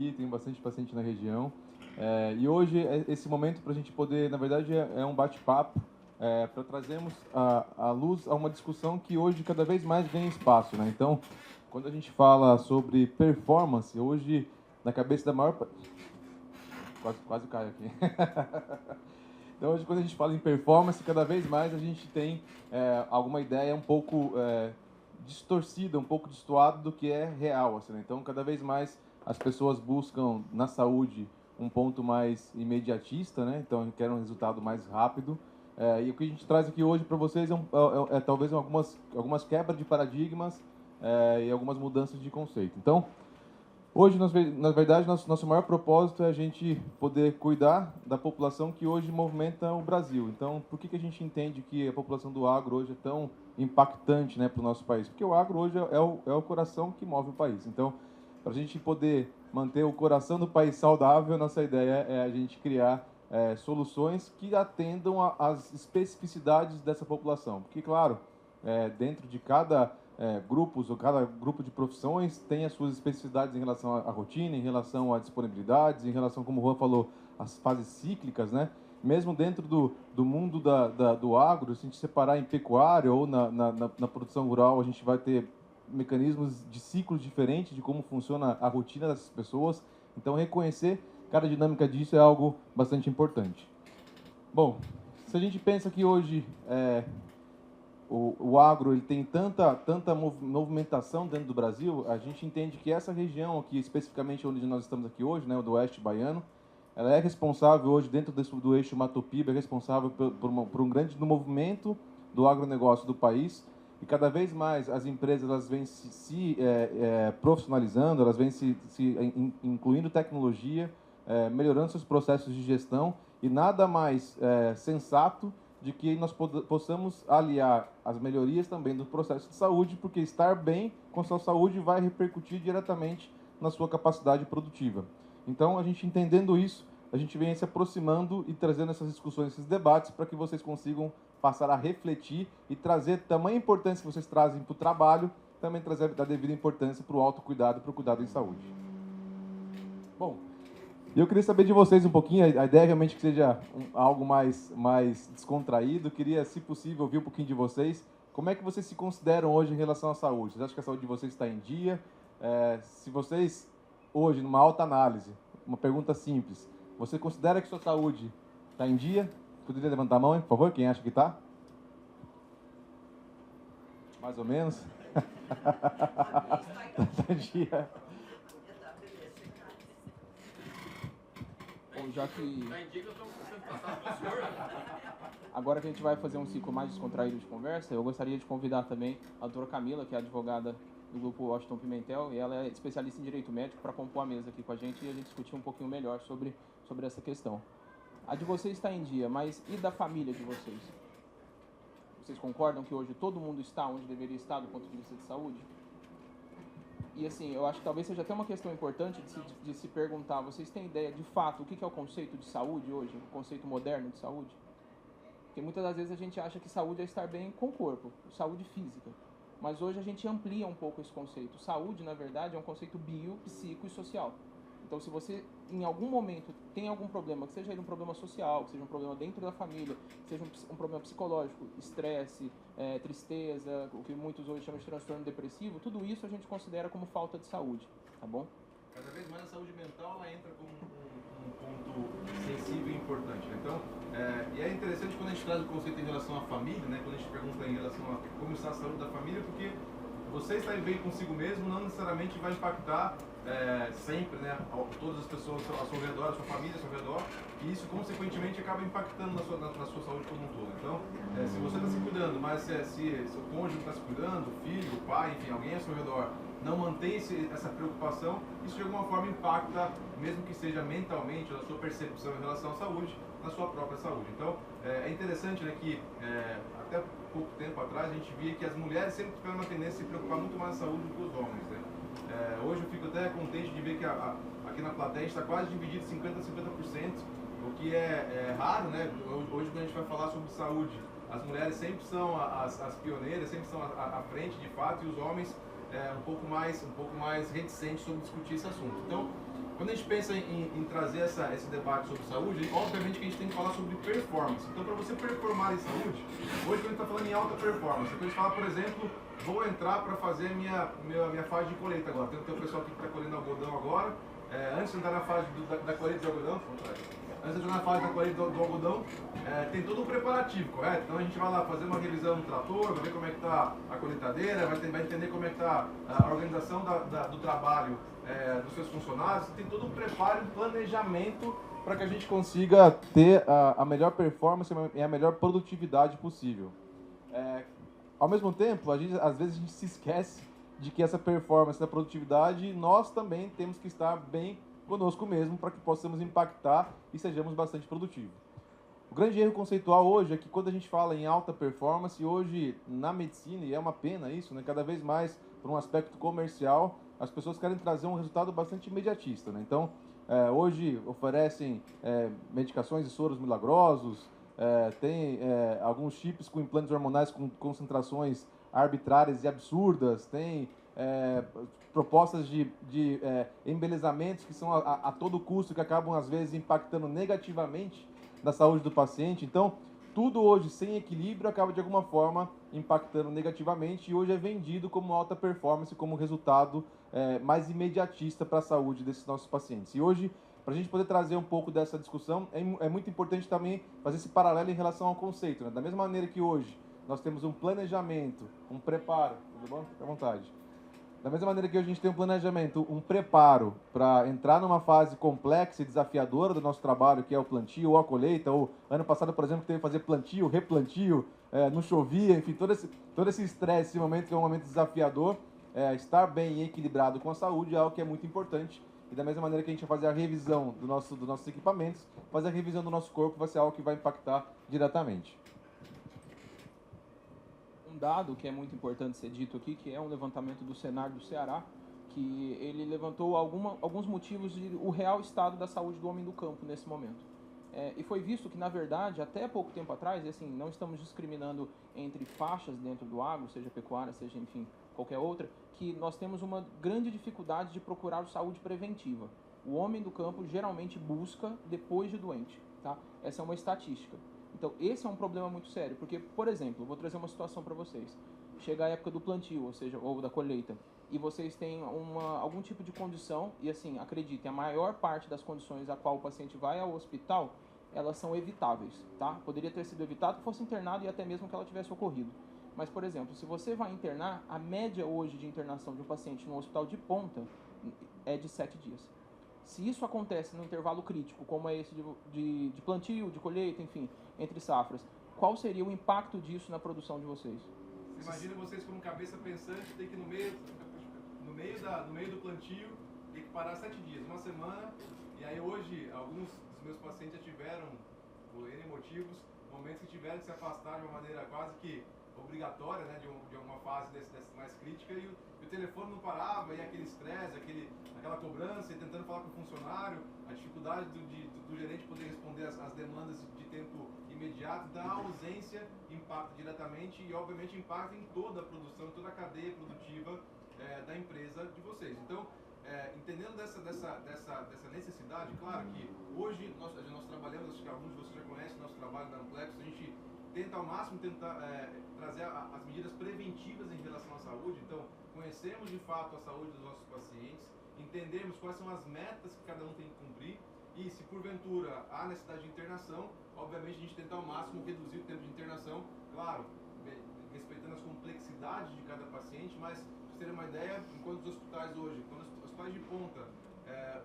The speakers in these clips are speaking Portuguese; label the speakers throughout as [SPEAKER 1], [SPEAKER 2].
[SPEAKER 1] aqui, tem bastante paciente na região. E hoje, esse momento para a gente poder, na verdade, é um bate-papo para trazermos a luz a uma discussão que hoje cada vez mais ganha espaço, né? Então, quando a gente fala sobre performance, hoje, na cabeça da maior... Quase caio aqui. Então, hoje, quando a gente fala em performance, cada vez mais a gente tem alguma ideia um pouco distorcida, um pouco destoada do que é real. Assim, né? Então, cada vez mais as pessoas buscam na saúde um ponto mais imediatista, né? Então, querem um resultado mais rápido. E o que a gente traz aqui hoje para vocês é talvez algumas quebras de paradigmas e algumas mudanças de conceito. Então, hoje, na verdade, nosso maior propósito é a gente poder cuidar da população que hoje movimenta o Brasil. Então, por que a gente entende que a população do agro hoje é tão impactante, né, para o nosso país? Porque o agro hoje é o coração que move o país. Então, para a gente poder manter o coração do país saudável, nossa ideia é a gente criar soluções que atendam às especificidades dessa população. Porque, claro, dentro de cada grupos ou cada grupo de profissões tem as suas especificidades em relação à rotina, em relação a disponibilidades, em relação, como o Juan falou, às fases cíclicas, né? Mesmo dentro do mundo do agro, se a gente separar em pecuária ou na produção rural, a gente vai ter mecanismos de ciclos diferentes de como funciona a rotina dessas pessoas. Então, reconhecer cada dinâmica disso é algo bastante importante. Bom, se a gente pensa que hoje o agro ele tem tanta movimentação dentro do Brasil, a gente entende que essa região aqui, especificamente onde nós estamos aqui hoje, né, o do Oeste Baiano, ela é responsável hoje, dentro do eixo Mato Piba, é responsável por um grande movimento do agronegócio do país, e cada vez mais as empresas elas vêm se profissionalizando, elas vêm incluindo tecnologia, melhorando seus processos de gestão, e nada mais sensato de que nós possamos aliar as melhorias também do processo de saúde, porque estar bem com sua saúde vai repercutir diretamente na sua capacidade produtiva. Então, a gente entendendo isso, a gente vem se aproximando e trazendo essas discussões, esses debates, para que vocês consigam passar a refletir e trazer tamanha importância que vocês trazem para o trabalho, também trazer a devida importância para o autocuidado e para o cuidado em saúde. Bom, eu queria saber de vocês um pouquinho, a ideia é realmente que seja algo mais descontraído. Queria, se possível, ouvir um pouquinho de vocês. Como é que vocês se consideram hoje em relação à saúde? Vocês acham que a saúde de vocês está em dia? Se vocês, hoje, numa alta análise, uma pergunta simples, você considera que sua saúde está em dia? Poderia levantar a mão, hein, por favor? Quem acha que está? Mais ou menos? Está em dia.
[SPEAKER 2] Bom, já que agora que a gente vai fazer um ciclo mais descontraído de conversa, eu gostaria de convidar também a doutora Camila, que é advogada do grupo Washington Pimentel, e ela é especialista em direito médico, para compor a mesa aqui com a gente e a gente discutir um pouquinho melhor sobre essa questão. A de vocês está em dia, mas e da família de vocês? Vocês concordam que hoje todo mundo está onde deveria estar do ponto de vista de saúde? E assim, eu acho que talvez seja até uma questão importante de se perguntar, vocês têm ideia de fato o que é o conceito de saúde hoje, o conceito moderno de saúde? Porque muitas das vezes a gente acha que saúde é estar bem com o corpo, saúde física. Mas hoje a gente amplia um pouco esse conceito. Saúde, na verdade, é um conceito bio, psico e social. Então, se você, em algum momento, tem algum problema, que seja um problema social, que seja um problema dentro da família, que seja um problema psicológico, estresse, tristeza, o que muitos hoje chamam de transtorno depressivo, tudo isso a gente considera como falta de saúde, tá bom?
[SPEAKER 1] Cada vez mais a saúde mental ela entra como um ponto sensível e importante. Né? Então, e é interessante quando a gente traz o conceito em relação à família, né? Quando a gente pergunta em relação a como está a saúde da família, porque você estar bem consigo mesmo não necessariamente vai impactar sempre, né, todas as pessoas ao seu redor, a sua família ao seu redor, e isso consequentemente acaba impactando na sua saúde como um todo. Então, se você está se cuidando, mas se seu cônjuge está se cuidando, o filho, o pai, enfim, alguém ao seu redor não mantém essa preocupação, isso de alguma forma impacta, mesmo que seja mentalmente, na sua percepção em relação à saúde, na sua própria saúde. Então, é interessante, né, que até pouco tempo atrás a gente via que as mulheres sempre tiveram uma tendência a se preocupar muito mais com a saúde do que os homens, né? Hoje eu fico até contente de ver que aqui na plateia está quase dividido 50% a 50%, o que é raro, né? Hoje quando a gente vai falar sobre saúde, as mulheres sempre são as pioneiras, sempre são à frente de fato, e os homens um pouco mais reticentes sobre discutir esse assunto. Então, Quando a gente pensa em trazer esse debate sobre saúde, obviamente que a gente tem que falar sobre performance. Então, para você performar em saúde, hoje quando a gente está falando em alta performance, quando a gente fala, por exemplo, vou entrar para fazer minha fase de colheita agora. Tem o pessoal aqui que está colhendo algodão agora. Antes de entrar na fase da colheita de algodão, antes de entrar na fase da colheita do algodão, tem todo um preparativo, correto? Então a gente vai lá fazer uma revisão no trator, vai ver como é que está a colheitadeira, vai entender como é que está a organização do trabalho dos seus funcionários, tem todo um preparo, um planejamento para que a gente consiga ter a melhor performance e a melhor produtividade possível. Ao mesmo tempo, às vezes a gente se esquece de que essa performance da produtividade, nós também temos que estar bem conosco mesmo para que possamos impactar e sejamos bastante produtivos. O grande erro conceitual hoje é que quando a gente fala em alta performance, hoje na medicina, e é uma pena isso, né, cada vez mais por um aspecto comercial, as pessoas querem trazer um resultado bastante imediatista, né? Então, hoje oferecem medicações e soros milagrosos, tem alguns chips com implantes hormonais com concentrações arbitrárias e absurdas, tem propostas de embelezamentos que são a todo custo, que acabam às vezes impactando negativamente na saúde do paciente. Então, tudo hoje sem equilíbrio acaba de alguma forma impactando negativamente e hoje é vendido como alta performance, como resultado mais imediatista para a saúde desses nossos pacientes. E hoje, para a gente poder trazer um pouco dessa discussão, é muito importante também fazer esse paralelo em relação ao conceito, né? Da mesma maneira que hoje nós temos um planejamento, um preparo, tudo bom? Fique à vontade. Da mesma maneira que hoje a gente tem um planejamento, um preparo para entrar numa fase complexa e desafiadora do nosso trabalho, que é o plantio ou a colheita, ou ano passado, por exemplo, teve que fazer plantio, replantio, não chovia, enfim, todo esse estresse, esse momento que é um momento desafiador, estar bem e equilibrado com a saúde é algo que é muito importante. E da mesma maneira que a gente vai fazer a revisão dos nossos equipamentos, fazer a revisão do nosso corpo vai ser algo que vai impactar diretamente.
[SPEAKER 2] Um dado que é muito importante ser dito aqui, que é um levantamento do Senar do Ceará, que ele levantou alguns motivos de o real estado da saúde do homem do campo nesse momento. E foi visto que, na verdade, até pouco tempo atrás, e assim, não estamos discriminando entre faixas dentro do agro, seja pecuária, seja, enfim, qualquer outra, que nós temos uma grande dificuldade de procurar saúde preventiva. O homem do campo geralmente busca depois de doente, tá? Essa é uma estatística. Então, esse é um problema muito sério, porque, por exemplo, eu vou trazer uma situação para vocês. Chega a época do plantio, ou seja, ou da colheita, e vocês têm algum tipo de condição, e assim, acreditem, a maior parte das condições a qual o paciente vai ao hospital, elas são evitáveis, tá? Poderia ter sido evitado que fosse internado e até mesmo que ela tivesse ocorrido. Mas, por exemplo, se você vai internar, a média hoje de internação de um paciente no hospital de ponta é de 7 dias. Se isso acontece no intervalo crítico, como é esse de plantio, de colheita, enfim, entre safras, qual seria o impacto disso na produção de vocês?
[SPEAKER 1] Você imagina vocês como cabeça pensante, ter que no meio do plantio, ter que parar 7 dias, uma semana, e aí hoje alguns dos meus pacientes já tiveram, por N motivos, momentos que tiveram que se afastar de uma maneira quase que obrigatória, né, de alguma fase dessa mais crítica, e o telefone não parava, e aquele estresse, aquela cobrança, e tentando falar com o funcionário, a dificuldade do gerente poder responder as demandas de tempo imediato, então a ausência impacta diretamente e obviamente impacta em toda a produção, toda a cadeia produtiva da empresa de vocês. Então, entendendo dessa necessidade, claro que hoje nós trabalhamos, acho que alguns de vocês já conhecem o nosso trabalho da Amplex, a gente tenta ao máximo trazer as medidas preventivas em relação à saúde. Então, conhecemos de fato a saúde dos nossos pacientes, entendemos quais são as metas que cada um tem que cumprir e se porventura há necessidade de internação, obviamente a gente tenta ao máximo reduzir o tempo de internação, claro, respeitando as complexidades de cada paciente, mas para vocês terem uma ideia, enquanto os hospitais hoje, quando os hospitais de ponta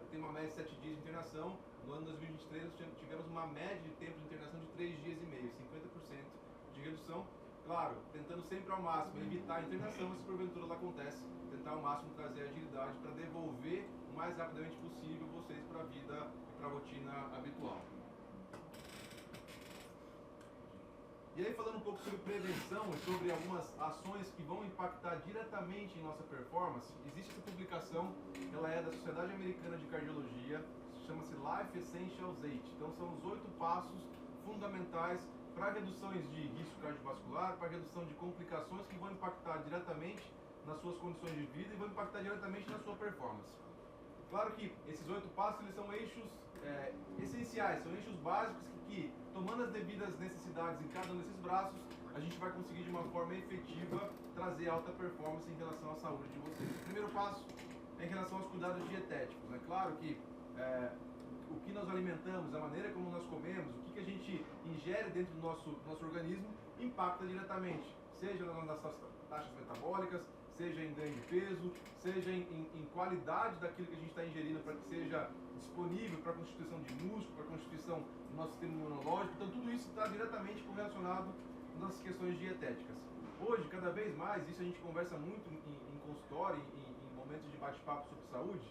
[SPEAKER 1] tem uma média de 7 dias de internação, no ano 2023 nós tivemos uma média de tempo de internação de 3 dias e meio, 50% de redução. Claro, tentando sempre ao máximo evitar a internação, mas se porventura ela acontece, tentar ao máximo trazer agilidade para devolver o mais rapidamente possível vocês para a vida e para a rotina habitual. E aí, falando um pouco sobre prevenção e sobre algumas ações que vão impactar diretamente em nossa performance, existe essa publicação, ela é da Sociedade Americana de Cardiologia, chama-se Life Essentials 8. Então, são os 8 passos fundamentais para reduções de risco cardiovascular, para redução de complicações que vão impactar diretamente nas suas condições de vida e vão impactar diretamente na sua performance. Claro que esses 8 passos eles são eixos essenciais, são eixos básicos que, tomando as devidas necessidades em cada um desses braços, a gente vai conseguir de uma forma efetiva trazer alta performance em relação à saúde de vocês. O primeiro passo é em relação aos cuidados dietéticos. É claro que o que nós alimentamos, a maneira como nós comemos, o que a gente ingere dentro do nosso organismo impacta diretamente, seja nas nossas taxas metabólicas, seja em ganho de peso, seja em qualidade daquilo que a gente está ingerindo para que seja disponível para a constituição de músculo, para a constituição do nosso sistema imunológico. Então tudo isso está diretamente correlacionado nas questões dietéticas. Hoje, cada vez mais, isso a gente conversa muito em consultório, em momentos de bate-papo sobre saúde,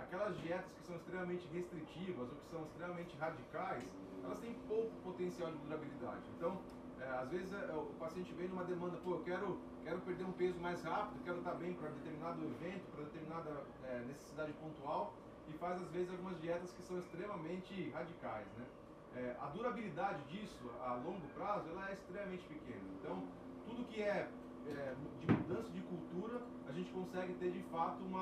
[SPEAKER 1] aquelas dietas que são extremamente restritivas ou que são extremamente radicais, elas têm pouco potencial de durabilidade. Então, às vezes o paciente vem numa demanda, eu quero perder um peso mais rápido, quero estar bem para determinado evento, para determinada necessidade pontual, e faz às vezes algumas dietas que são extremamente radicais, né? A durabilidade disso, a longo prazo, ela é extremamente pequena. Então, tudo que de mudança de cultura, a gente consegue ter de fato um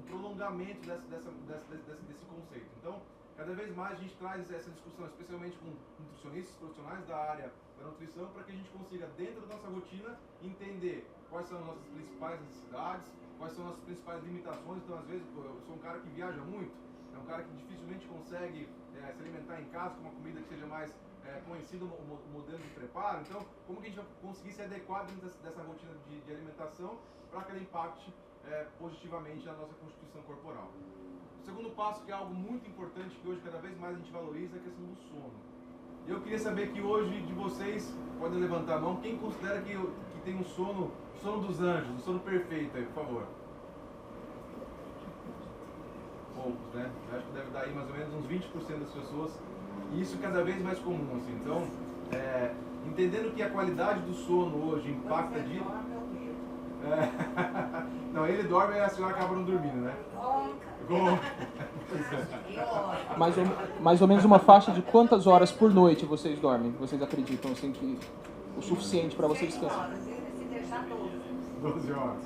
[SPEAKER 1] prolongamento desse conceito. Então, cada vez mais a gente traz essa discussão, especialmente com nutricionistas profissionais da área da nutrição, para que a gente consiga, dentro da nossa rotina, entender quais são as nossas principais necessidades, quais são as nossas principais limitações. Então, às vezes, eu sou um cara que viaja muito, é um cara que dificilmente consegue se alimentar em casa com uma comida que seja mais conhecida, o modelo de preparo. Então, como que a gente vai conseguir se adequar dentro dessa rotina de alimentação para que ela impacte positivamente na nossa constituição corporal? O segundo passo, que é algo muito importante, que hoje cada vez mais a gente valoriza, é a questão do sono. E eu queria saber que hoje, de vocês, podem levantar a mão, quem considera que tem um sono dos anjos, um sono perfeito aí, por favor. Poucos, né? Eu acho que deve dar aí mais ou menos uns 20% das pessoas, e isso cada vez mais comum, assim. Então, entendendo que a qualidade do sono hoje impacta de... Não, ele dorme e a senhora acaba não dormindo, né?
[SPEAKER 2] Mais ou menos uma faixa de quantas horas por noite vocês dormem? Vocês acreditam assim que o suficiente para vocês descansar?
[SPEAKER 1] 12 horas.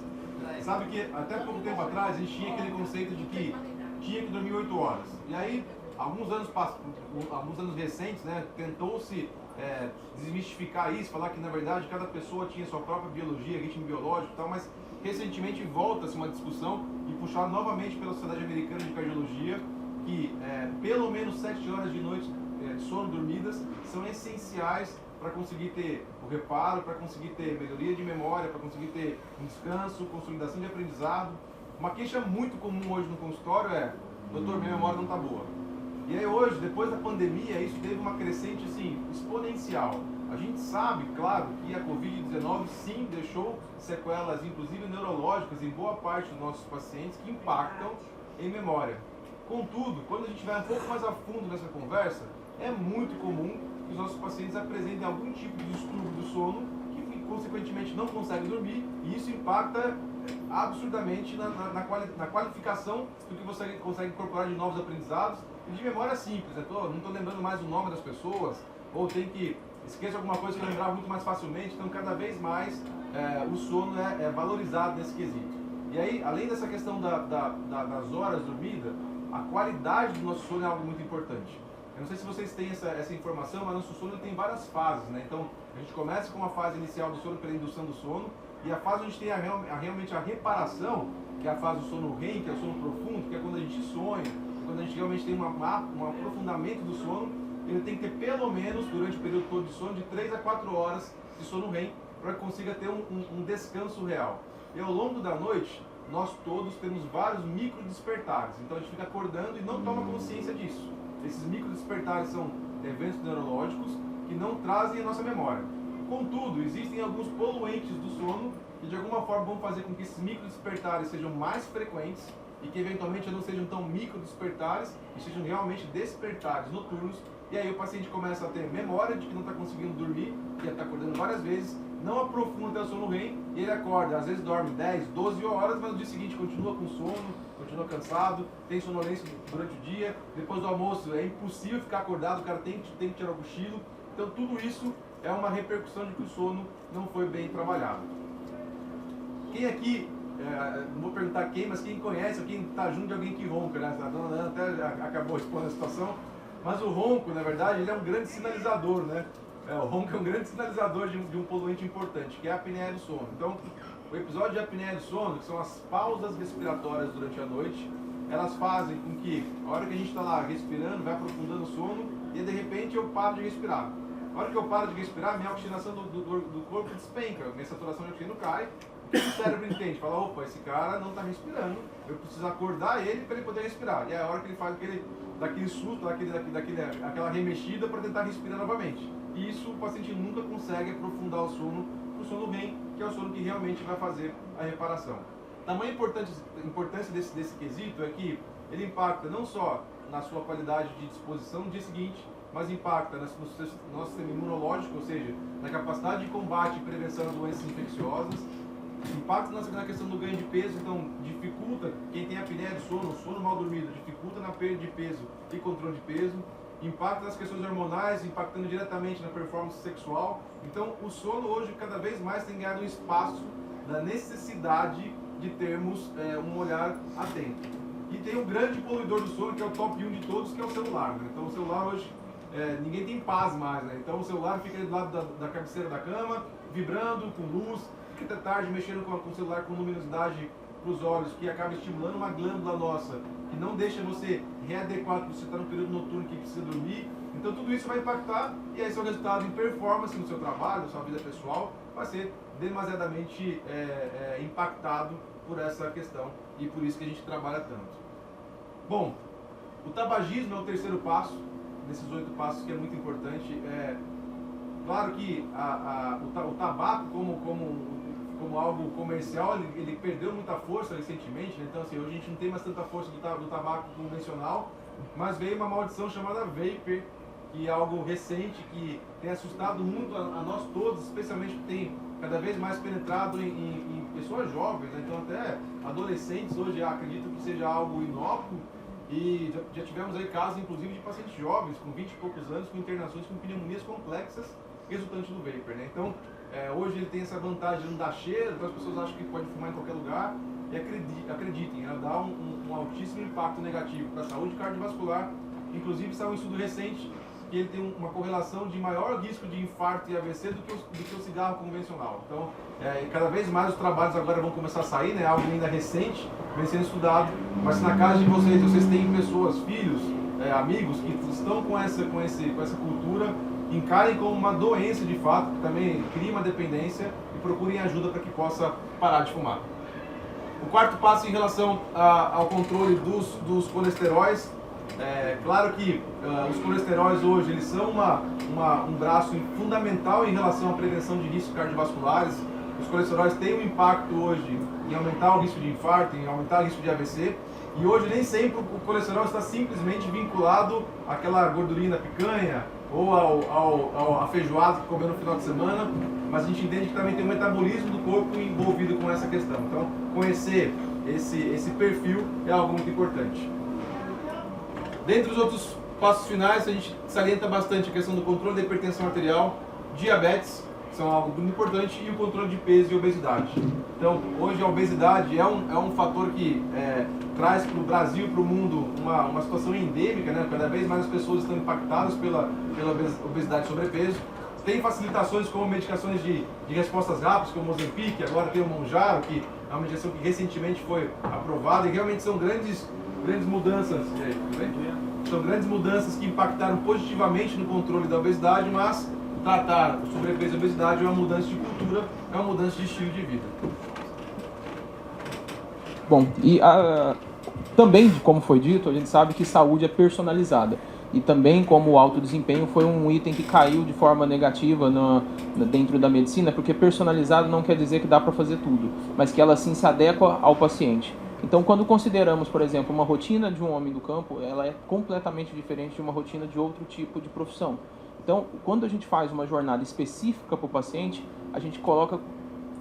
[SPEAKER 1] Sabe que até pouco tempo atrás a gente tinha aquele conceito de que tinha que dormir 8 horas. E aí, alguns anos recentes, né, tentou-se desmistificar isso, falar que na verdade cada pessoa tinha sua própria biologia, ritmo biológico e tal, mas recentemente volta-se uma discussão e puxada novamente pela Sociedade Americana de Cardiologia que pelo menos 7 horas de noite de sono dormidas são essenciais para conseguir ter o reparo, para conseguir ter melhoria de memória, para conseguir ter um descanso, consolidação de aprendizado. Uma queixa muito comum hoje no consultório é: doutor, minha memória não está boa. E aí hoje, depois da pandemia, isso teve uma crescente assim, exponencial. A gente sabe, claro, que a Covid-19 sim deixou sequelas, inclusive neurológicas, em boa parte dos nossos pacientes que impactam em memória. Contudo, quando a gente vai um pouco mais a fundo nessa conversa, é muito comum que os nossos pacientes apresentem algum tipo de distúrbio do sono que, consequentemente, não conseguem dormir, e isso impacta absurdamente na qualificação do que você consegue incorporar de novos aprendizados e de memória simples. Né? Não estou lembrando mais o nome das pessoas, ou esqueço alguma coisa que eu lembrava muito mais facilmente. Então, cada vez mais o sono é valorizado nesse quesito. E aí, além dessa questão das horas dormidas, a qualidade do nosso sono é algo muito importante. Eu não sei se vocês têm essa informação, mas nosso sono tem várias fases, né? Então, a gente começa com uma fase inicial do sono pela indução do sono, e a fase onde a gente tem realmente a reparação, que é a fase do sono REM, que é o sono profundo, que é quando a gente sonha, quando a gente realmente tem um aprofundamento do sono. Ele tem que ter pelo menos, durante o período todo de sono, de 3 a 4 horas de sono REM, para que consiga ter um descanso real. E ao longo da noite, nós todos temos vários micro despertares, então a gente fica acordando e não toma consciência disso. Esses micro despertares são eventos neurológicos que não trazem a nossa memória. Contudo, existem alguns poluentes do sono que de alguma forma vão fazer com que esses micro despertares sejam mais frequentes e que eventualmente não sejam tão micro despertares e sejam realmente despertares noturnos. E aí o paciente começa a ter memória de que não está conseguindo dormir, que está acordando várias vezes, não aprofunda até o sono REM e ele acorda, às vezes dorme 10, 12 horas, mas no dia seguinte continua com sono, continua cansado, tem sonolência durante o dia, depois do almoço é impossível ficar acordado, o cara tem que tirar o cochilo. Então tudo isso é uma repercussão de que o sono não foi bem trabalhado. Quem aqui não vou perguntar quem, mas quem conhece, ou quem está junto de alguém que ronca, né? A dona Ana até acabou expondo a situação, mas o ronco, na verdade, ele é um grande sinalizador, né? O ronco é um grande sinalizador de um poluente importante, que é a apneia do sono. Então, o episódio de apneia do sono, que são as pausas respiratórias durante a noite, elas fazem com que, a hora que a gente está lá respirando, vai aprofundando o sono, e de repente eu paro de respirar. A hora que eu paro de respirar, minha oxigenação do corpo despenca, minha saturação de oxigênio cai, o cérebro entende, fala, opa, esse cara não está respirando, eu preciso acordar ele para ele poder respirar. E é a hora que ele faz daquele susto, aquela remexida para tentar respirar novamente. E isso o paciente nunca consegue aprofundar o sono REM, que é o sono que realmente vai fazer a reparação. Tamanha importância desse quesito é que ele impacta não só na sua qualidade de disposição no dia seguinte, mas impacta no nosso sistema imunológico, ou seja, na capacidade de combate e prevenção de doenças infecciosas, impacta na questão do ganho de peso, então dificulta, quem tem apneia de sono mal dormido, dificulta na perda de peso e controle de peso, impacta nas questões hormonais, impactando diretamente na performance sexual. Então o sono hoje cada vez mais tem ganhado um espaço da necessidade de termos um olhar atento. E tem um grande poluidor do sono, que é o top 1 de todos, que é o celular, né? Então o celular hoje, ninguém tem paz mais, né? Então o celular fica do lado da cabeceira da cama, vibrando, com luz, fica até tarde mexendo com o celular com luminosidade para os olhos, que acaba estimulando uma glândula nossa, que não deixa você readequar, porque você está no período noturno que precisa dormir. Então tudo isso vai impactar, e aí seu resultado em performance no seu trabalho, na sua vida pessoal, vai ser demasiadamente impactado por essa questão, e por isso que a gente trabalha tanto. Bom, o tabagismo é o terceiro passo, nesses 8 passos, que é muito importante. Claro que o tabaco como algo comercial, ele perdeu muita força recentemente, né? Então assim, hoje a gente não tem mais tanta força do tabaco convencional, mas veio uma maldição chamada vapor, que é algo recente, que tem assustado muito a nós todos, especialmente que tem cada vez mais penetrado em pessoas jovens, né? Então até adolescentes hoje acreditam que seja algo inócuo, e já tivemos aí casos inclusive de pacientes jovens com 20 e poucos anos com internações com pneumonias complexas resultantes do vapor, né? Então hoje ele tem essa vantagem de não dar cheiro, então as pessoas acham que pode fumar em qualquer lugar, e acreditem, ela dá um altíssimo impacto negativo para a saúde cardiovascular. Inclusive saiu um estudo recente que ele tem uma correlação de maior risco de infarto e AVC do que o cigarro convencional. Então, cada vez mais os trabalhos agora vão começar a sair, né? Algo ainda recente, vem sendo estudado, mas se na casa de vocês têm pessoas, filhos, amigos que estão com essa cultura, encarem como uma doença de fato, que também cria uma dependência, e procurem ajuda para que possa parar de fumar. O quarto passo em relação ao controle dos colesteróis, claro que os colesteróis hoje eles são um braço fundamental em relação à prevenção de riscos cardiovasculares. Os colesteróis têm um impacto hoje em aumentar o risco de infarto, em aumentar o risco de AVC, e hoje nem sempre o colesterol está simplesmente vinculado àquela gordurinha da picanha ou à feijoada que comeu no final de semana, mas a gente entende que também tem um metabolismo do corpo envolvido com essa questão. Então, conhecer esse perfil é algo muito importante. Dentre os outros passos finais, a gente salienta bastante a questão do controle da hipertensão arterial, diabetes, que são algo muito importante, e o controle de peso e obesidade. Então, hoje a obesidade é um fator que traz para o Brasil e para o mundo uma situação endêmica, né? Cada vez mais as pessoas estão impactadas pela obesidade e sobrepeso. Tem facilitações como medicações de respostas rápidas, como o Ozempic, agora tem o Mounjaro, que é uma medicação que recentemente foi aprovada, e realmente são grandes mudanças. São grandes mudanças que impactaram positivamente no controle da obesidade, mas tratar o sobrepeso e a obesidade é uma mudança de cultura, é uma mudança de estilo de vida.
[SPEAKER 2] Bom, e também, como foi dito, a gente sabe que saúde é personalizada. E também, como o alto desempenho foi um item que caiu de forma negativa dentro da medicina, porque personalizado não quer dizer que dá para fazer tudo, mas que ela sim se adequa ao paciente. Então, quando consideramos, por exemplo, uma rotina de um homem do campo, ela é completamente diferente de uma rotina de outro tipo de profissão. Então, quando a gente faz uma jornada específica para o paciente, a gente coloca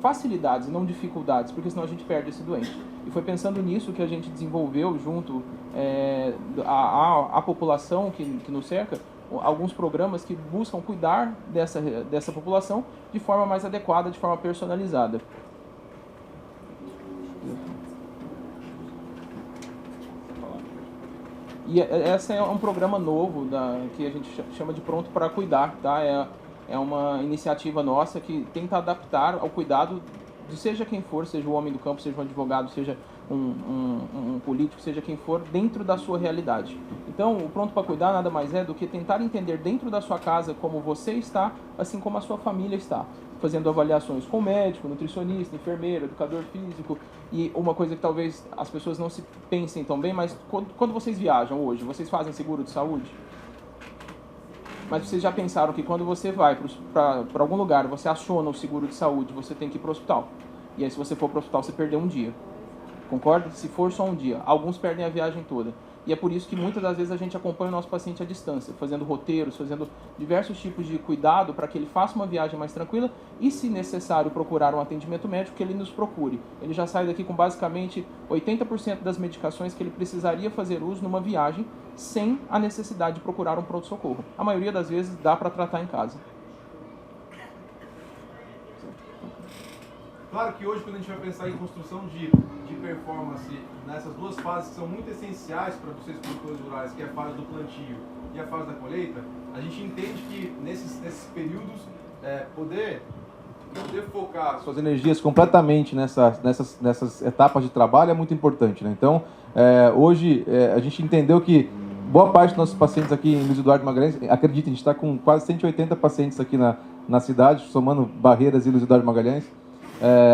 [SPEAKER 2] facilidades e não dificuldades, porque senão a gente perde esse doente. E foi pensando nisso que a gente desenvolveu junto à população que nos cerca, alguns programas que buscam cuidar dessa população de forma mais adequada, de forma personalizada. E esse é um programa novo que a gente chama de Pronto para Cuidar, tá? É uma iniciativa nossa que tenta adaptar ao cuidado de seja quem for, seja o homem do campo, seja um advogado, seja um político, seja quem for, dentro da sua realidade. Então, o Pronto para Cuidar nada mais é do que tentar entender dentro da sua casa como você está, assim como a sua família está. Fazendo avaliações com médico, nutricionista, enfermeiro, educador físico. E uma coisa que talvez as pessoas não se pensem tão bem, mas quando vocês viajam hoje, vocês fazem seguro de saúde? Mas vocês já pensaram que quando você vai para algum lugar, você aciona o seguro de saúde, você tem que ir para o hospital. E aí se você for para o hospital, você perdeu um dia. Concorda? Se for só um dia. Alguns perdem a viagem toda. E é por isso que muitas das vezes a gente acompanha o nosso paciente à distância, fazendo roteiros, fazendo diversos tipos de cuidado para que ele faça uma viagem mais tranquila e, se necessário, procurar um atendimento médico, que ele nos procure. Ele já sai daqui com basicamente 80% das medicações que ele precisaria fazer uso numa viagem sem a necessidade de procurar um pronto-socorro. A maioria das vezes dá para tratar em casa.
[SPEAKER 1] Claro que hoje, quando a gente vai pensar em construção de performance nessas duas fases que são muito essenciais para vocês produtores rurais, que é a fase do plantio e a fase da colheita, a gente entende que nesses períodos poder focar suas energias completamente nessas etapas de trabalho é muito importante, né? Então, hoje a gente entendeu que boa parte dos nossos pacientes aqui em Luiz Eduardo Magalhães, acredita, a gente está com quase 180 pacientes aqui na cidade, somando Barreiras e Luiz Eduardo Magalhães.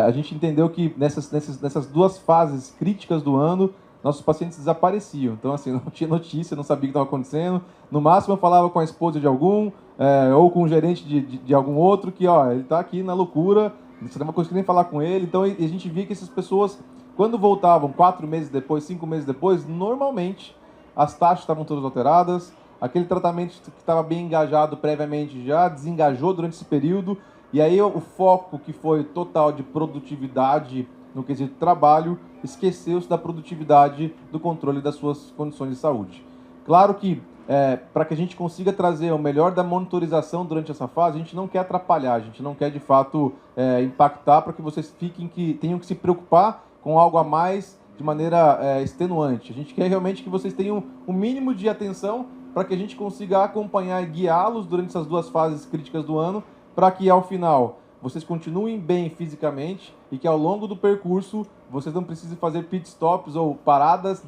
[SPEAKER 1] A gente entendeu que nessas duas fases críticas do ano, nossos pacientes desapareciam. Então, assim, não tinha notícia, não sabia o que estava acontecendo. No máximo, eu falava com a esposa de algum, ou com o gerente de algum outro, que, ó, ele está aqui na loucura, você não conseguia nem falar com ele. Então, a gente via que essas pessoas, quando voltavam 4 meses depois, 5 meses depois, normalmente, as taxas estavam todas alteradas, aquele tratamento que estava bem engajado previamente já desengajou durante esse período. E aí o foco que foi total de produtividade no quesito trabalho, esqueceu-se da produtividade do controle das suas condições de saúde. Claro que para que a gente consiga trazer o melhor da monitorização durante essa fase, a gente não quer atrapalhar, a gente não quer de fato impactar para que vocês tenham que se preocupar com algo a mais de maneira extenuante. A gente quer realmente que vocês tenham o mínimo de atenção para que a gente consiga acompanhar e guiá-los durante essas duas fases críticas do ano, para que ao final vocês continuem bem fisicamente e que ao longo do percurso vocês não precisem fazer pit stops ou paradas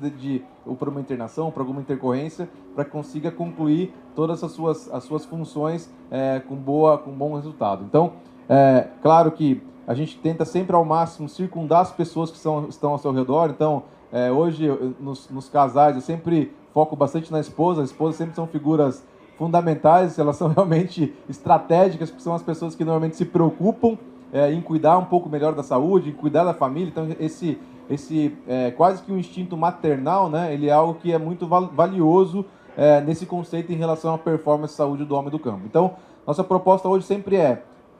[SPEAKER 1] ou para uma internação, para alguma intercorrência, para que consiga concluir todas as suas funções com bom resultado. Então, claro que a gente tenta sempre ao máximo circundar as pessoas que estão ao seu redor. Então, hoje nos casais eu sempre foco bastante na esposa. As esposas sempre são figuras fundamentais, elas são realmente estratégicas, porque são as pessoas que normalmente se preocupam em cuidar um pouco melhor da saúde, em cuidar da família. Então, esse quase que um instinto maternal, né? Ele é algo que é muito valioso nesse conceito em relação à performance e saúde do homem do campo. Então, nossa proposta hoje sempre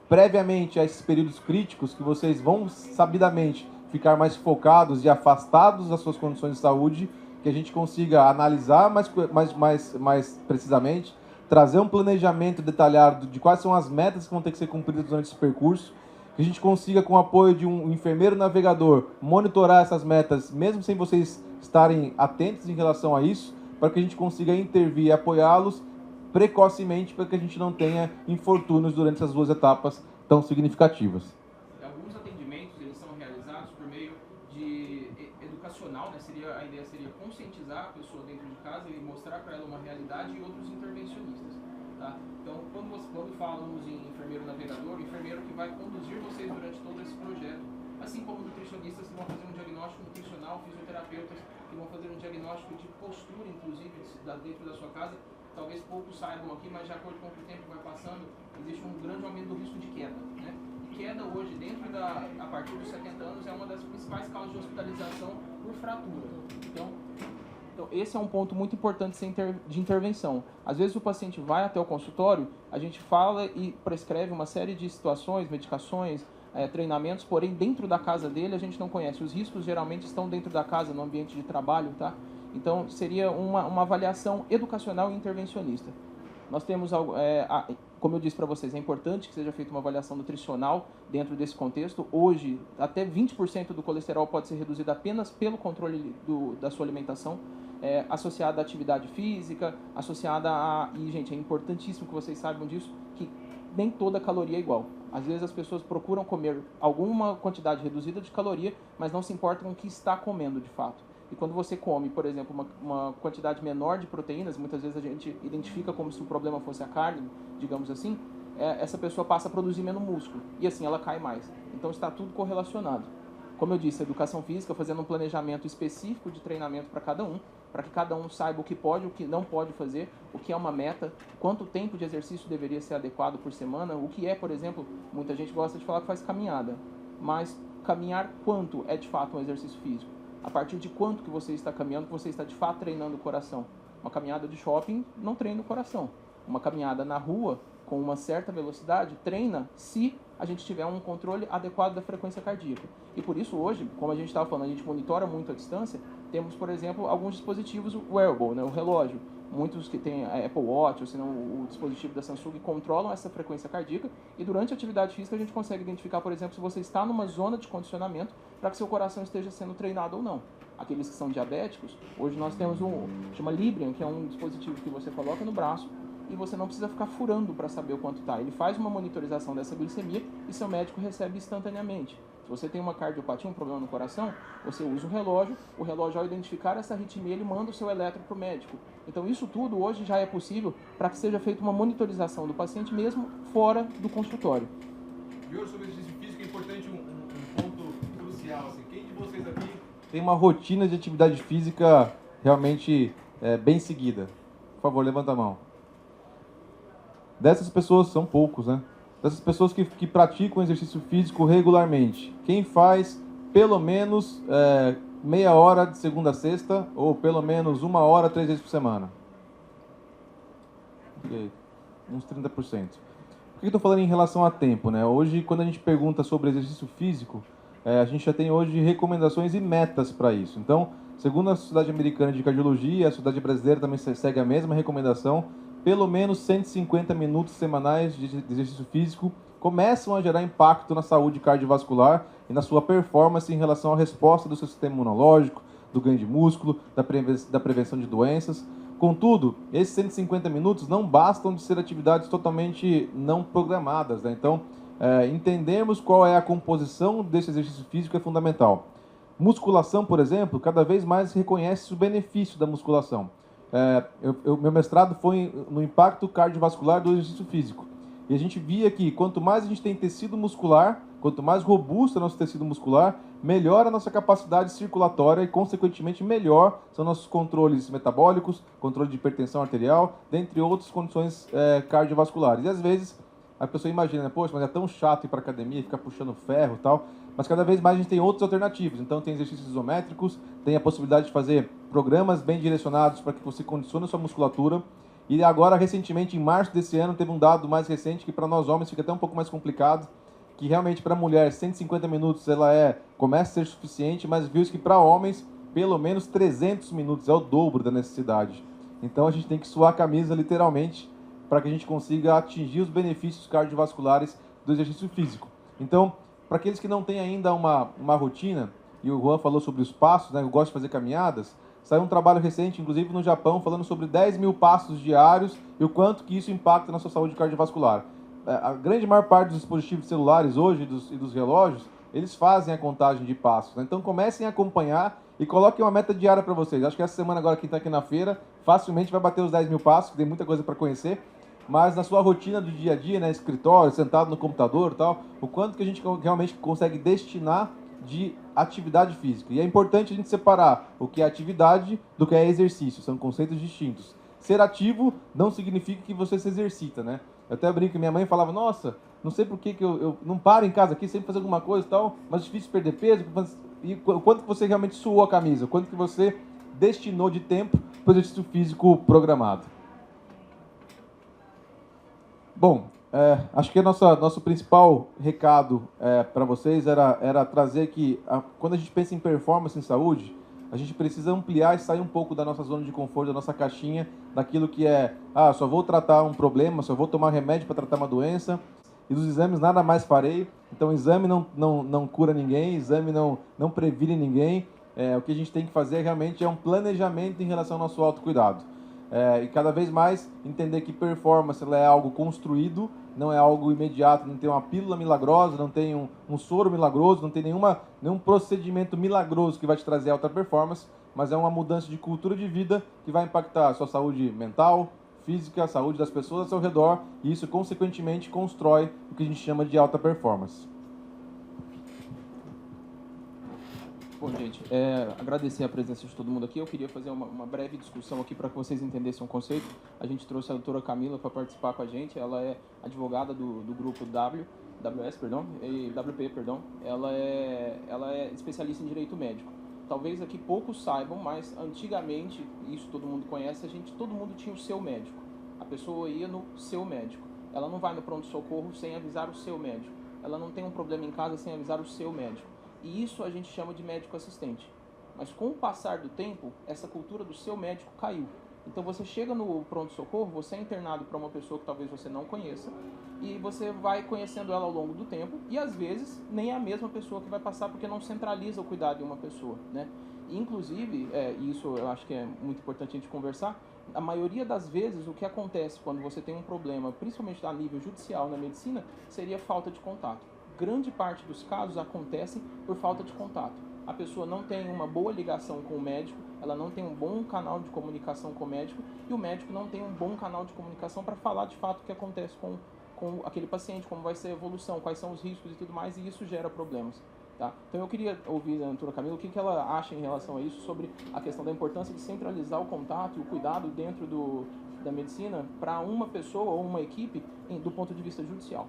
[SPEAKER 1] previamente a esses períodos críticos, que vocês vão sabidamente ficar mais focados e afastados das suas condições de saúde, que a gente consiga analisar mais precisamente, trazer um planejamento detalhado de quais são as metas que vão ter que ser cumpridas durante esse percurso, que a gente consiga, com o apoio de um enfermeiro navegador, monitorar essas metas, mesmo sem vocês estarem atentos em relação a isso, para que a gente consiga intervir e apoiá-los precocemente, para que a gente não tenha infortúnios durante essas duas etapas tão significativas.
[SPEAKER 2] Alguns atendimentos eles são realizados por meio de educacional, né? A ideia seria conscientizar a pessoa dentro de casa e mostrar para ela uma realidade, e outros intervencionistas. Tá? Então, quando falamos em enfermeiro navegador, o enfermeiro que vai conduzir vocês durante todo esse projeto, assim como nutricionistas que vão fazer um diagnóstico nutricional, fisioterapeutas que vão fazer um diagnóstico de postura, inclusive, dentro da sua casa. Talvez poucos saibam aqui, mas de acordo com o que o tempo vai passando, existe um grande aumento do risco de queda, né? E queda hoje, a partir dos 70 anos, é uma das principais causas de hospitalização por fratura. Então esse é um ponto muito importante de intervenção. Às vezes o paciente vai até o consultório, a gente fala e prescreve uma série de situações, medicações, treinamentos, porém dentro da casa dele a gente não conhece. Os riscos geralmente estão dentro da casa, no ambiente de trabalho, tá? Então, seria uma avaliação educacional e intervencionista. Nós temos, como eu disse para vocês, é importante que seja feita uma avaliação nutricional dentro desse contexto. Hoje, até 20% do colesterol pode ser reduzido apenas pelo controle da sua alimentação. associada à atividade física, associada a... E, gente, é importantíssimo que vocês saibam disso, que nem toda caloria é igual. Às vezes as pessoas procuram comer alguma quantidade reduzida de caloria, mas não se importam com o que está comendo de fato. E quando você come, por exemplo, uma quantidade menor de proteínas, muitas vezes a gente identifica como se o problema fosse a carne, digamos assim, essa pessoa passa a produzir menos músculo. E assim ela cai mais. Então está tudo correlacionado. Como eu disse, a educação física, fazendo um planejamento específico de treinamento para cada um, para que cada um saiba o que pode, o que não pode fazer, o que é uma meta, quanto tempo de exercício deveria ser adequado por semana, o que é, por exemplo, muita gente gosta de falar que faz caminhada, mas caminhar quanto é de fato um exercício físico? A partir de quanto que você está caminhando, que você está de fato treinando o coração? Uma caminhada de shopping não treina o coração. Uma caminhada na rua, com uma certa velocidade, treina se a gente tiver um controle adequado da frequência cardíaca. E por isso hoje, como a gente estava falando, a gente monitora muito a distância, temos, por exemplo, alguns dispositivos wearable, né, o relógio. Muitos que têm a Apple Watch, ou se não o dispositivo da Samsung, controlam essa frequência cardíaca e durante a atividade física a gente consegue identificar, por exemplo, se você está numa zona de condicionamento para que seu coração esteja sendo treinado ou não. Aqueles que são diabéticos, hoje nós temos chama Librium, que é um dispositivo que você coloca no braço e você não precisa ficar furando para saber o quanto está. Ele faz uma monitorização dessa glicemia e seu médico recebe instantaneamente. Se você tem uma cardiopatia, um problema no coração, você usa o relógio ao identificar essa arritmia, ele manda o seu eletro para o médico. Então isso tudo hoje já é possível para que seja feita uma monitorização do paciente mesmo fora do consultório.
[SPEAKER 1] Viu, sobre exercício físico, é importante um ponto crucial. Assim, quem de vocês aqui tem uma rotina de atividade física realmente bem seguida? Por favor, levanta a mão. Dessas pessoas, são poucos, né? Dessas pessoas que praticam exercício físico regularmente, quem faz pelo menos meia hora de segunda a sexta, ou pelo menos 1 hora, 3 vezes por semana? Okay. Uns 30%. Por que eu estou falando em relação a tempo, né? Hoje, quando a gente pergunta sobre exercício físico, a gente já tem hoje recomendações e metas para isso. Então, segundo a Sociedade Americana de Cardiologia, a Sociedade Brasileira também segue a mesma recomendação. Pelo menos 150 minutos semanais de exercício físico começam a gerar impacto na saúde cardiovascular e na sua performance em relação à resposta do seu sistema imunológico, do ganho de músculo, da prevenção de doenças. Contudo, esses 150 minutos não bastam de ser atividades totalmente não programadas, né? Então, entendermos qual é a composição desse exercício físico é fundamental. Musculação, por exemplo, cada vez mais reconhece o benefício da musculação. Meu mestrado foi no impacto cardiovascular do exercício físico. E a gente via que quanto mais a gente tem tecido muscular, quanto mais robusto é o nosso tecido muscular, melhor a nossa capacidade circulatória e, consequentemente, melhor são nossos controles metabólicos, controle de hipertensão arterial, dentre outras condições cardiovasculares. E às vezes a pessoa imagina, né? Poxa, mas é tão chato ir para a academia, ficar puxando ferro e tal. Mas cada vez mais a gente tem outras alternativas. Então tem exercícios isométricos, tem a possibilidade de fazer programas bem direcionados para que você condicione a sua musculatura. E agora, recentemente, em março desse ano, teve um dado mais recente que para nós homens fica até um pouco mais complicado, que realmente para mulher 150 minutos começa a ser suficiente, mas viu que para homens pelo menos 300 minutos é o dobro da necessidade. Então a gente tem que suar a camisa literalmente para que a gente consiga atingir os benefícios cardiovasculares do exercício físico. Então, para aqueles que não têm ainda uma rotina, e o Juan falou sobre os passos, né, eu gosto de fazer caminhadas, saiu um trabalho recente, inclusive no Japão, falando sobre 10 mil passos diários e o quanto que isso impacta na sua saúde cardiovascular. A grande maior parte dos dispositivos celulares hoje e dos relógios, eles fazem a contagem de passos. Né? Então comecem a acompanhar e coloquem uma meta diária para vocês. Acho que essa semana agora, quem está aqui na feira, facilmente vai bater os 10 mil passos, que tem muita coisa para conhecer. Mas na sua rotina do dia a dia, né, escritório, sentado no computador e tal, o quanto que a gente realmente consegue destinar de atividade física. E é importante a gente separar o que é atividade do que é exercício, são conceitos distintos. Ser ativo não significa que você se exercita, né? Eu até brinco que minha mãe falava, nossa, não sei por que eu não paro em casa aqui, sempre fazer alguma coisa e tal, mas é difícil perder peso. E o quanto que você realmente suou a camisa, o quanto que você destinou de tempo para o exercício físico programado. Bom, acho que nosso principal recado para vocês era trazer que, quando a gente pensa em performance em saúde, a gente precisa ampliar e sair um pouco da nossa zona de conforto, da nossa caixinha, daquilo que só vou tratar um problema, só vou tomar remédio para tratar uma doença, e dos exames nada mais farei. Então, exame não cura ninguém, exame não previne ninguém, o que a gente tem que fazer realmente é um planejamento em relação ao nosso autocuidado. E cada vez mais entender que performance ela é algo construído, não é algo imediato, não tem uma pílula milagrosa, não tem um soro milagroso, não tem nenhum procedimento milagroso que vai te trazer alta performance, mas é uma mudança de cultura de vida que vai impactar a sua saúde mental, física, a saúde das pessoas ao seu redor, e isso, consequentemente, constrói o que a gente chama de alta performance.
[SPEAKER 2] Bom, gente, agradecer a presença de todo mundo aqui. Eu queria fazer uma breve discussão aqui para que vocês entendessem o conceito. A gente trouxe a doutora Camila para participar com a gente. Ela é advogada do grupo WP. Ela é especialista em direito médico. Talvez aqui poucos saibam, mas antigamente, isso todo mundo conhece, todo mundo tinha o seu médico. A pessoa ia no seu médico. Ela não vai no pronto-socorro sem avisar o seu médico. Ela não tem um problema em casa sem avisar o seu médico. E isso a gente chama de médico assistente. Mas com o passar do tempo, essa cultura do seu médico caiu. Então você chega no pronto-socorro, você é internado para uma pessoa que talvez você não conheça, e você vai conhecendo ela ao longo do tempo, e às vezes nem é a mesma pessoa que vai passar, porque não centraliza o cuidado de uma pessoa, né? Inclusive, isso eu acho que é muito importante a gente conversar, a maioria das vezes o que acontece quando você tem um problema, principalmente a nível judicial na medicina, seria falta de contato. Grande parte dos casos acontecem por falta de contato. A pessoa não tem uma boa ligação com o médico, ela não tem um bom canal de comunicação com o médico, e o médico não tem um bom canal de comunicação para falar de fato o que acontece com aquele paciente, como vai ser a evolução, quais são os riscos e tudo mais, e isso gera problemas. Tá? Então eu queria ouvir da doutora Camila o que ela acha em relação a isso, sobre a questão da importância de centralizar o contato e o cuidado dentro da medicina para uma pessoa ou uma equipe do ponto de vista judicial.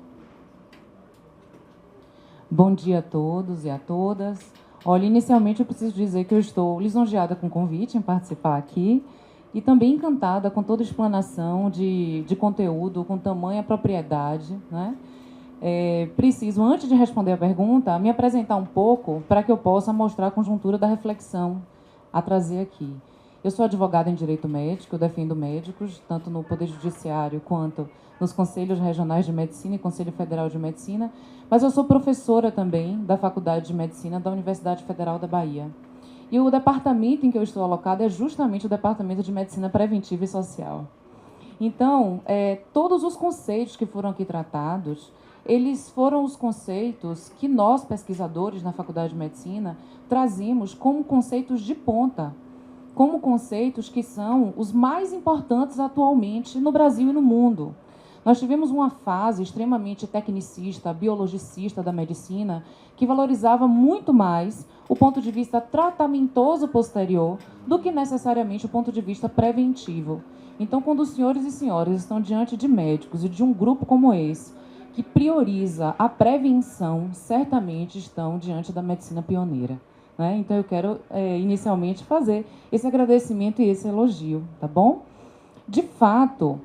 [SPEAKER 3] Bom dia a todos e a todas. Olha, inicialmente eu preciso dizer que eu estou lisonjeada com o convite em participar aqui e também encantada com toda a explanação de conteúdo, com tamanha propriedade, né? Preciso, antes de responder a pergunta, me apresentar um pouco para que eu possa mostrar a conjuntura da reflexão a trazer aqui. Eu sou advogada em direito médico, eu defendo médicos, tanto no Poder Judiciário quanto nos Conselhos Regionais de Medicina e Conselho Federal de Medicina, mas eu sou professora também da Faculdade de Medicina da Universidade Federal da Bahia. E o departamento em que eu estou alocada é justamente o Departamento de Medicina Preventiva e Social. Então, todos os conceitos que foram aqui tratados, eles foram os conceitos que nós, pesquisadores na Faculdade de Medicina, trazemos como conceitos de ponta, como conceitos que são os mais importantes atualmente no Brasil e no mundo. Nós tivemos uma fase extremamente tecnicista, biologicista da medicina, que valorizava muito mais o ponto de vista tratamentoso posterior do que necessariamente o ponto de vista preventivo. Então, quando os senhores e senhoras estão diante de médicos e de um grupo como esse, que prioriza a prevenção, certamente estão diante da medicina pioneira, né? Então, eu quero inicialmente fazer esse agradecimento e esse elogio, tá bom? De fato,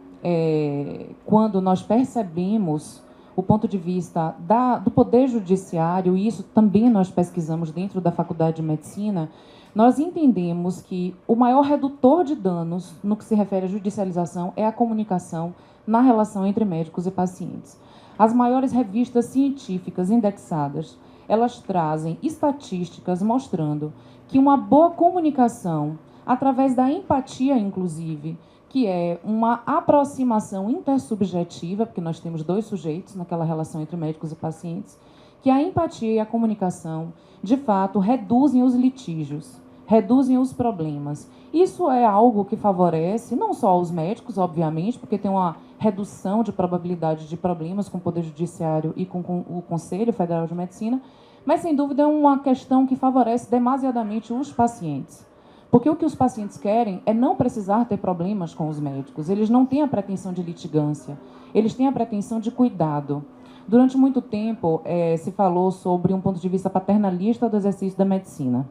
[SPEAKER 3] quando nós percebemos o ponto de vista do Poder Judiciário, e isso também nós pesquisamos dentro da Faculdade de Medicina, nós entendemos que o maior redutor de danos no que se refere à judicialização é a comunicação na relação entre médicos e pacientes. As maiores revistas científicas indexadas, elas trazem estatísticas mostrando que uma boa comunicação, através da empatia, inclusive, que é uma aproximação intersubjetiva, porque nós temos dois sujeitos naquela relação entre médicos e pacientes, que a empatia e a comunicação, de fato, reduzem os litígios, reduzem os problemas. Isso é algo que favorece não só os médicos, obviamente, porque tem uma redução de probabilidade de problemas com o Poder Judiciário e com o Conselho Federal de Medicina, mas, sem dúvida, é uma questão que favorece demasiadamente os pacientes. Porque o que os pacientes querem é não precisar ter problemas com os médicos. Eles não têm a pretensão de litigância, eles têm a pretensão de cuidado. Durante muito tempo, se falou sobre um ponto de vista paternalista do exercício da medicina.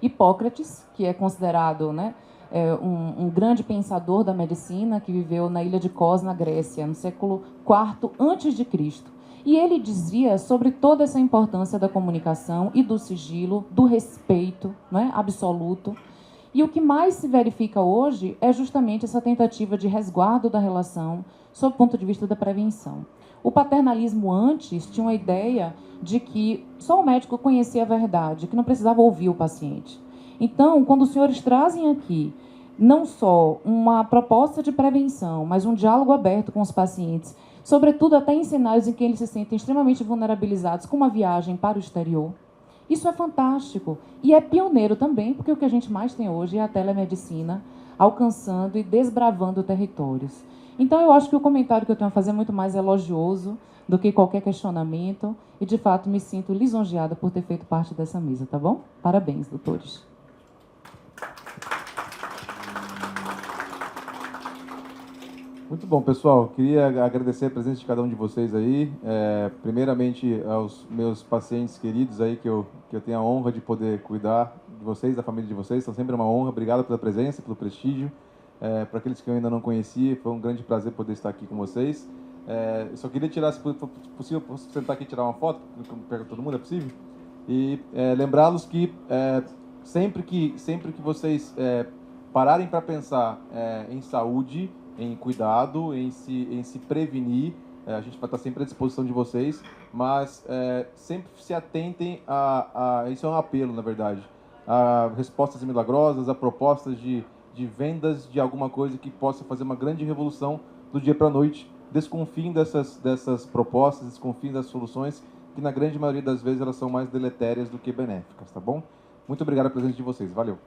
[SPEAKER 3] Hipócrates, que é considerado, né, um grande pensador da medicina, que viveu na ilha de Kos, na Grécia, no século IV a.C., e ele dizia sobre toda essa importância da comunicação e do sigilo, do respeito, né, absoluto. E o que mais se verifica hoje é justamente essa tentativa de resguardo da relação sob o ponto de vista da prevenção. O paternalismo antes tinha uma ideia de que só o médico conhecia a verdade, que não precisava ouvir o paciente. Então, quando os senhores trazem aqui não só uma proposta de prevenção, mas um diálogo aberto com os pacientes, sobretudo até em cenários em que eles se sentem extremamente vulnerabilizados, como a viagem para o exterior, isso é fantástico. E é pioneiro também, porque o que a gente mais tem hoje é a telemedicina alcançando e desbravando territórios. Então, eu acho que o comentário que eu tenho a fazer é muito mais elogioso do que qualquer questionamento. E, de fato, me sinto lisonjeada por ter feito parte dessa mesa, tá bom? Parabéns, doutores.
[SPEAKER 1] Muito bom, pessoal. Queria agradecer a presença de cada um de vocês aí. Primeiramente, aos meus pacientes queridos aí, que eu tenho a honra de poder cuidar de vocês, da família de vocês. Então, sempre uma honra. Obrigado pela presença, pelo prestígio. Para aqueles que eu ainda não conhecia, foi um grande prazer poder estar aqui com vocês. Eu só queria tirar, se for possível, posso sentar aqui e tirar uma foto, pega todo mundo, é possível? E lembrá-los que sempre que vocês pararem para pensar em saúde, em cuidado, em se prevenir, a gente vai estar sempre à disposição de vocês, mas sempre se atentem isso é um apelo, na verdade, a respostas milagrosas, a propostas de vendas de alguma coisa que possa fazer uma grande revolução do dia para a noite. Desconfiem dessas propostas, desconfiem das soluções, que na grande maioria das vezes elas são mais deletérias do que benéficas, tá bom? Muito obrigado pela presença de vocês, valeu!